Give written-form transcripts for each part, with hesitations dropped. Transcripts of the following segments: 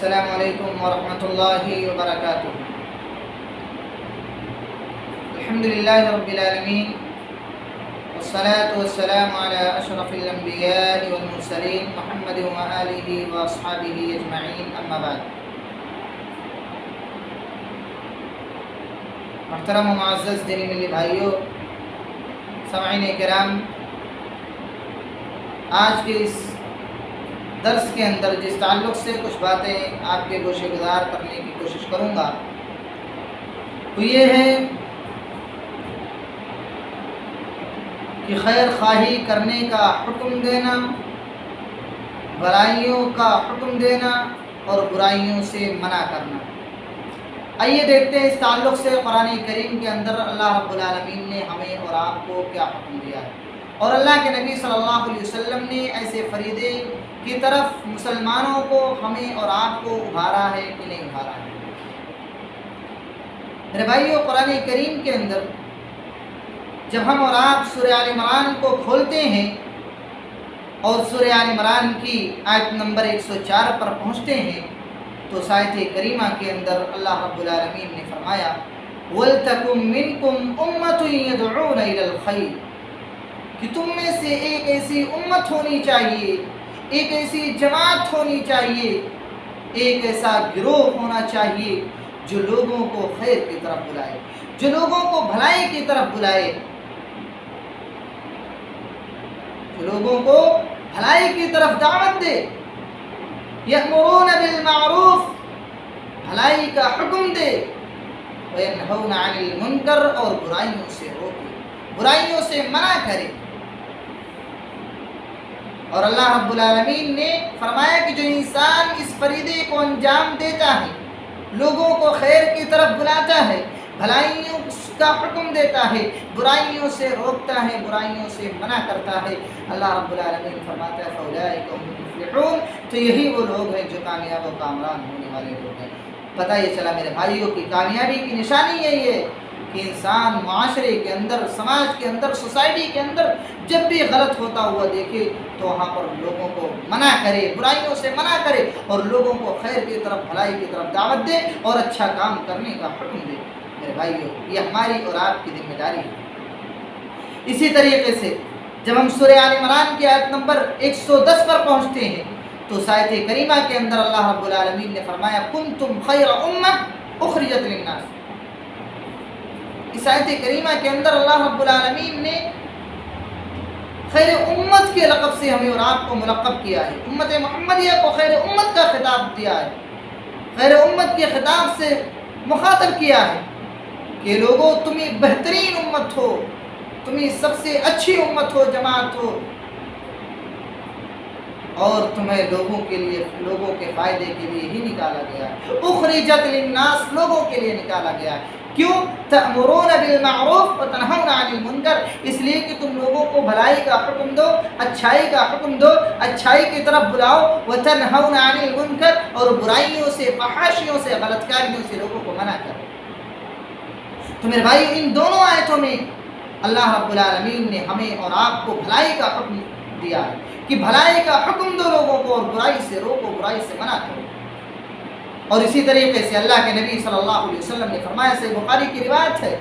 السلام علیکم ورحمۃ اللہ وبرکاتہ۔ الحمدللہ رب العالمین والصلاة والسلام علی اشرف الانبیاء والمرسلین محمد وآلہ واصحابہ اجمعین، اما بعد۔ محترم و معزز دینی ملی بھائیوں، سامعین کرام، آج کے اس درس کے اندر جس تعلق سے کچھ باتیں آپ کے گوشے گزار کرنے کی کوشش کروں گا وہ یہ ہے کہ خیر خواہی کرنے کا حکم دینا، برائیوں کا حکم دینا اور برائیوں سے منع کرنا۔ آئیے دیکھتے ہیں اس تعلق سے قرآن کریم کے اندر اللہ رب العالمین نے ہمیں اور آپ کو کیا حکم دیا ہے، اور اللہ کے نبی صلی اللہ علیہ وسلم نے ایسے فریضے کی طرف مسلمانوں کو، ہمیں اور آپ کو ابھارا ہے کہ نہیں ابھارا ہے۔ میرے بھائیو، قرآن کریم کے اندر جب ہم اور آپ سورہ آل عمران کو کھولتے ہیں اور سورہ آل عمران کی آیت نمبر 104 پر پہنچتے ہیں تو اس آیت کریمہ کے اندر اللہ رب العالمین نے فرمایا وَلْتَكُمْ مِنْكُمْ أُمَّةٌ يَدْعُونَ إِلَى الْخَيْرِ، کہ تم میں سے ایک ایسی امت ہونی چاہیے، ایک ایسی جماعت ہونی چاہیے، ایک ایسا گروہ ہونا چاہیے جو لوگوں کو خیر کی طرف بلائے، جو لوگوں کو بھلائی کی طرف بلائے، جو لوگوں کو بھلائی کی طرف دعوت دے۔ یأمرون بالمعروف، بھلائی کا حکم دے، وینہون عن المنکر، اور برائیوں سے روکے، برائیوں سے منع کرے۔ اور اللہ رب العالمین نے فرمایا کہ جو انسان اس فریضے کو انجام دیتا ہے، لوگوں کو خیر کی طرف بلاتا ہے، بھلائیوں کا حکم دیتا ہے، برائیوں سے روکتا ہے، برائیوں سے منع کرتا ہے، اللہ رب العالمین فرماتا ہے فَأُولَٰئِکَ هُمُ الْمُفْلِحُونَ، تو یہی وہ لوگ ہیں جو کامیاب و کامران ہونے والے لوگ ہیں۔ پتہ یہ چلا میرے بھائیوں کی کامیابی کی نشانی یہی ہے کہ انسان معاشرے کے اندر، سماج کے اندر، سوسائٹی کے اندر جب بھی غلط ہوتا ہوا دیکھے تو وہاں پر لوگوں کو منع کرے، برائیوں سے منع کرے اور لوگوں کو خیر کی طرف، بھلائی کی طرف دعوت دے اور اچھا کام کرنے کا حکم دے۔ میرے بھائیوں، یہ ہماری اور آپ کی ذمہ داری ہے۔ اسی طریقے سے جب ہم سورہ آل عمران کی آیت نمبر 110 پر پہنچتے ہیں تو اس آیت کریمہ کے اندر اللہ رب العالمین نے فرمایا کنتم خیر امہ اخرجت للناس۔ اس آیت کریمہ کے اندر اللہ رب العالمین نے خیر امت کے لقب سے ہمیں اور آپ کو ملقب کیا ہے، امت محمدیہ کو خیر امت کا خطاب دیا ہے، خیر امت کے خطاب سے مخاطب کیا ہے کہ لوگوں تمہیں بہترین امت ہو، تمہیں سب سے اچھی امت ہو، جماعت ہو، اور تمہیں لوگوں کے لیے، لوگوں کے فائدے کے لیے ہی نکالا گیا ہے۔ اخرجت للناس، لوگوں کے لیے نکالا گیا ہے۔ کیوں؟ تأمرون بالمعروف وتنہون عن المنکر، اس لیے کہ تم لوگوں کو بھلائی کا حکم دو، اچھائی کا حکم دو، اچھائی کی طرف بلاؤ، وتنہون عن المنکر، اور برائیوں سے، فحاشیوں سے، غلط کاریوں سے لوگوں کو منع کرو۔ تو میرے بھائی، ان دونوں آیتوں میں اللہ رب العالمین نے ہمیں اور آپ کو بھلائی کا حکم دیا ہے کہ بھلائی کا حکم دو لوگوں کو اور برائی سے روکو، برائی سے منع کرو۔ اور اسی طریقے سے اللہ کے نبی صلی اللہ علیہ وسلم نے فرمایا، صحیح بخاری کی روایت ہے،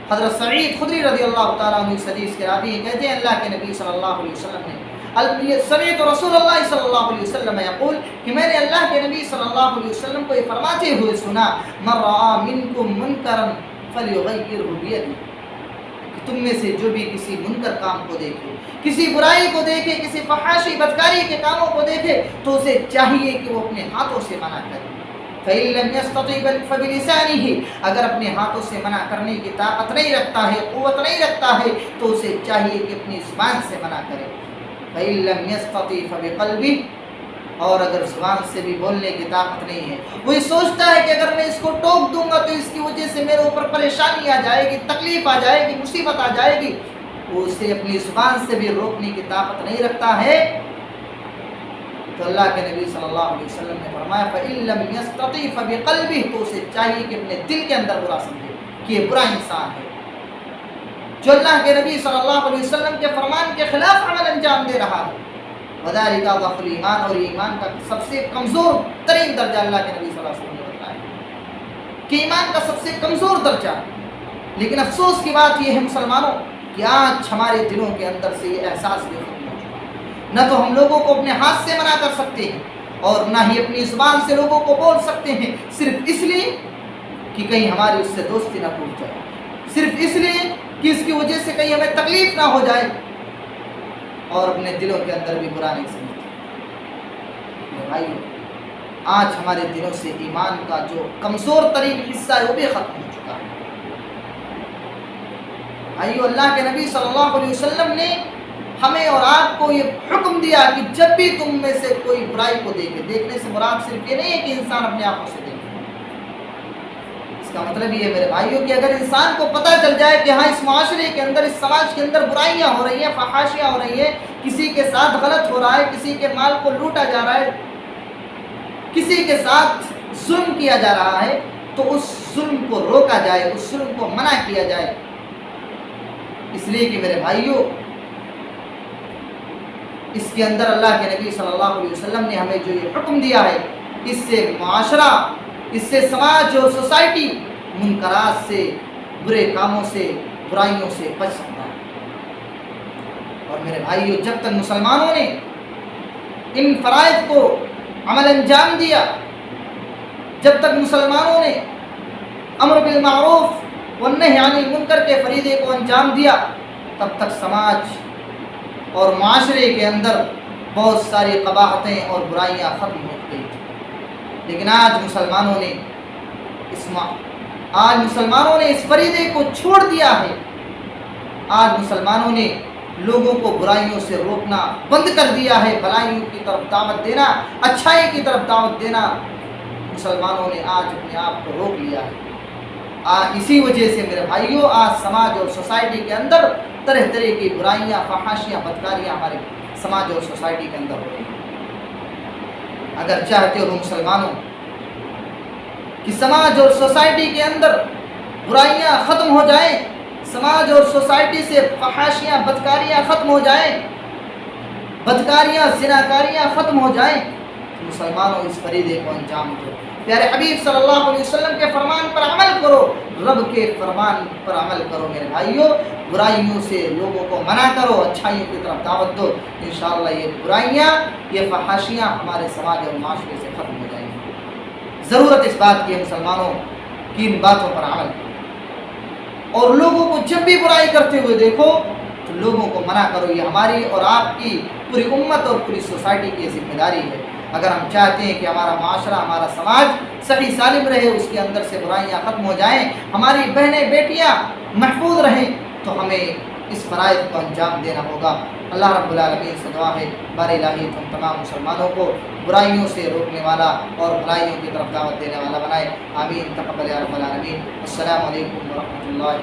حضرت سعید خدری رضی اللہ تعالیٰ عنہ اس حدیث کے راوی کہتے ہیں اللہ کے نبی صلی اللہ علیہ وسلم نے سمعت رسول اللہ صلی اللہ علیہ وسلم یقول، کہ میں نے اللہ کے نبی صلی اللہ علیہ وسلم کو یہ فرماتے ہوئے سنا من رأى منکم منکرا فلیغیرہ بیدہ، کہ تم میں سے جو بھی کسی منکر کام کو دیکھے، کسی برائی کو دیکھے، کسی فحاشی بدکاری کے کاموں کو دیکھے تو اسے چاہیے کہ وہ اپنے ہاتھوں سے منع کرے۔ فَإِن لَمْ يَسْتَطِعْ فَبِلِسَانِهِ، اگر اپنے ہاتھوں سے منع کرنے کی طاقت نہیں رکھتا ہے، قوت نہیں رکھتا ہے، تو اسے چاہیے کہ اپنی زبان سے منع کرے۔ فَإِن لَمْ يَسْتَطِعْ فَبِقَلْبِهِ، اور اگر زبان سے بھی بولنے کی طاقت نہیں ہے، وہ یہ سوچتا ہے کہ اگر میں اس کو ٹوک دوں گا تو اس کی وجہ سے میرے اوپر پریشانی آ جائے گی، تکلیف آ جائے گی، مصیبت آ جائے گی، وہ اسے اپنی زبان سے بھی روکنے کی طاقت نہیں رکھتا ہے، تو اللہ کے نبی صلی اللہ علیہ وسلم نے فرمایا فَإِن لَمْ يَسْتَطِعْ فَبِقَلْبِهِ، تو اسے چاہیے کہ اپنے دل کے اندر برا سمجھے کہ یہ برا انسان ہے جو اللہ کے نبی صلی اللہ علیہ وسلم کے فرمان کے خلاف عمل انجام دے رہا ہے، وذالک ضعف الایمان، اور ایمان کا سب سے کمزور ترین درجہ اللہ کے نبی صلی اللہ علیہ وسلم نے بتایا کہ ایمان کا سب سے کمزور درجہ۔ لیکن افسوس کی بات یہ ہے مسلمانوں کہ آج ہمارے دلوں کے اندر سے یہ احساس بھی ختم ہو چکا ہے۔ نہ تو ہم لوگوں کو اپنے ہاتھ سے منع کر سکتے ہیں اور نہ ہی اپنی زبان سے لوگوں کو بول سکتے ہیں، صرف اس لیے کہ کہیں ہماری اس سے دوستی نہ ٹوٹ جائے، صرف اس لیے کہ اس کی وجہ سے کہیں ہمیں تکلیف نہ ہو جائے، اور اپنے دلوں کے اندر بھی برا نہیں سمجھتے۔ میرے بھائیو، آج ہمارے دلوں سے ایمان کا جو کمزور ترین حصہ ہے وہ بھی ختم ہو چکا ہے۔ بھائیو، اللہ کے نبی صلی اللہ علیہ وسلم نے ہمیں اور آپ کو یہ حکم دیا کہ جب بھی تم میں سے کوئی برائی کو دیکھے، دیکھنے سے مراد صرف یہ نہیں ہے کہ انسان اپنے آنکھوں سے دیکھے، اس کا مطلب یہ ہے میرے بھائیو کہ اگر انسان کو پتہ چل جائے کہ ہاں اس معاشرے کے اندر، اس سماج کے اندر برائیاں ہو رہی ہیں، فحاشیاں ہو رہی ہیں، کسی کے ساتھ غلط ہو رہا ہے، کسی کے مال کو لوٹا جا رہا ہے، کسی کے ساتھ ظلم کیا جا رہا ہے، تو اس ظلم کو روکا جائے، اس ظلم کو منع کیا جائے، اس لیے کہ میرے بھائیو اس کے اندر اللہ کے نبی صلی اللہ علیہ وسلم نے ہمیں جو یہ حکم دیا ہے، اس سے معاشرہ، اس سے سماج اور سوسائٹی منکرات سے، برے کاموں سے، برائیوں سے بچ سکتا ہے۔ اور میرے بھائیو، جب تک مسلمانوں نے ان فرائض کو عمل انجام دیا، جب تک مسلمانوں نے امر بالمعروف والنہی عن المنکر کے فریضے کو انجام دیا، تب تک سماج اور معاشرے کے اندر بہت ساری قباحتیں اور برائیاں ختم ہو گئی تھیں۔ لیکن آج مسلمانوں نے اس فریضے کو چھوڑ دیا ہے۔ آج مسلمانوں نے لوگوں کو برائیوں سے روکنا بند کر دیا ہے، بھلائیوں کی طرف دعوت دینا، اچھائی کی طرف دعوت دینا مسلمانوں نے آج اپنے آپ کو روک لیا ہے۔ اسی وجہ سے میرے بھائیوں، آج سماج اور سوسائٹی کے اندر طرح طرح کی برائیاں، فحاشیاں، بدکاریاں ہمارے سماج اور سوسائٹی کے اندر ہو رہی ہیں۔ اگر چاہتے ہو مسلمانوں کہ سماج اور سوسائٹی کے اندر برائیاں ختم ہو جائیں، سماج اور سوسائٹی سے فحاشیاں، بدکاریاں ختم ہو جائیں، بدکاریاں، زناکاریاں ختم ہو جائیں، تو مسلمانوں اس فریضے کو انجام دو۔ پیارے حبیب صلی اللہ علیہ وسلم کے فرمان پر عمل کرو، رب کے فرمان پر عمل کرو میرے بھائیوں، برائیوں سے لوگوں کو منع کرو، اچھائیوں کی طرف دعوت دو، انشاءاللہ یہ برائیاں، یہ فحاشیاں ہمارے سماج اور معاشرے سے ختم ہو جائیں گی۔ ضرورت اس بات کی ہے مسلمانوں کہ ان باتوں پر عمل کرو، اور لوگوں کو جب بھی برائی کرتے ہوئے دیکھو تو لوگوں کو منع کرو۔ یہ ہماری اور آپ کی پوری امت اور پوری سوسائٹی کی ذمہ داری ہے۔ اگر ہم چاہتے ہیں کہ ہمارا معاشرہ، ہمارا سماج صحیح سالم رہے، اس کے اندر سے برائیاں ختم ہو جائیں، ہماری بہنیں بیٹیاں محفوظ رہیں، تو ہمیں اس فرائض کو انجام دینا ہوگا۔ اللہ رب العالمین سے دعا ہے بار الہی تم تمام مسلمانوں کو برائیوں سے روکنے والا اور بھلائیوں کی طرف دعوت دینے والا بنائے، آمین، تقبل یا رب العالمین۔ السلام علیکم ورحمۃ اللہ۔